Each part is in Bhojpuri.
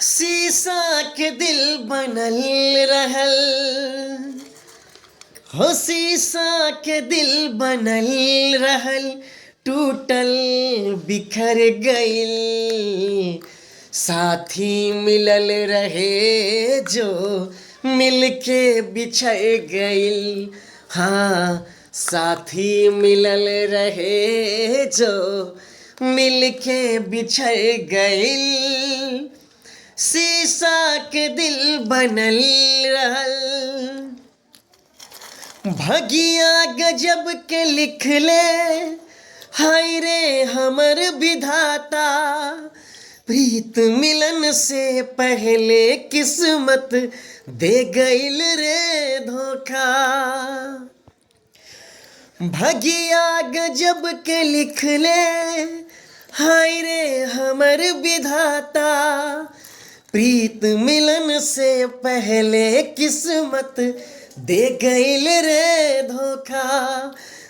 शीशा के दिल बनल रहल हो, शीशा के दिल बनल रहल, टूटल बिखर गइल। साथी मिलल रहे जो मिलके बिछड़ गइल। हाँ, साथी मिलल रहे जो मिलके बिछड़ गइल। शीशा के दिल बनल रहल, भगिया गजब के लिखले, हाय रे हमर विधाता। प्रीत मिलन से पहले किस्मत दे गइल रे धोखा। भगिया गजब के लिखले, हाय रे हमर विधाता। प्रीत मिलन से पहले किस्मत दे गइल रे धोखा,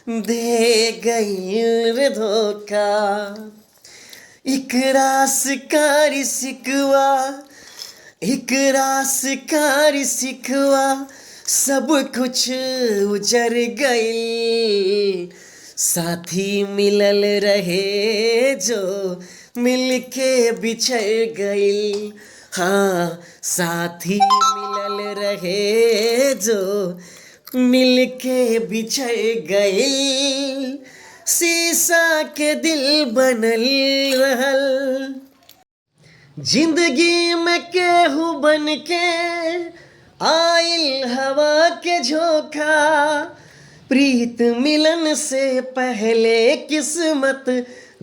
दे गइल रे धोखा। इकरा शिकारी सिकवा, इकरा शिकारी सिकवा, सब कुछ उजर गइल। साथी मिलल रहे जो मिलके बिछड़ गइल। हाँ, साथी मिलल रहे जो मिलके बिछड़ गइल। शीशा के दिल बनल रहल, जिंदगी में केहू बन के आइल हवा के झोंका। प्रीत मिलन से पहले किस्मत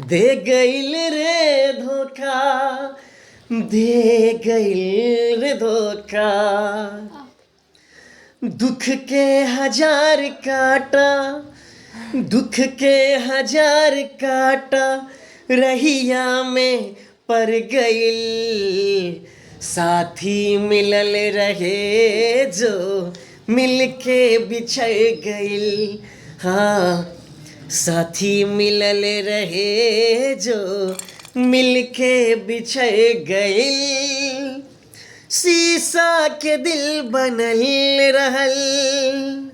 दे गइल रे धोखा, दे गइल रे धोखा। दुख के हजार कांटा, दुख के हजार कांटा रहिया में पर गइल। साथी मिलल रहे जो मिलके बिछड़ गइल। हाँ, साथी मिलल रहे जो मिलके बिछड़ गइल। शीशा के दिल बनल रहल।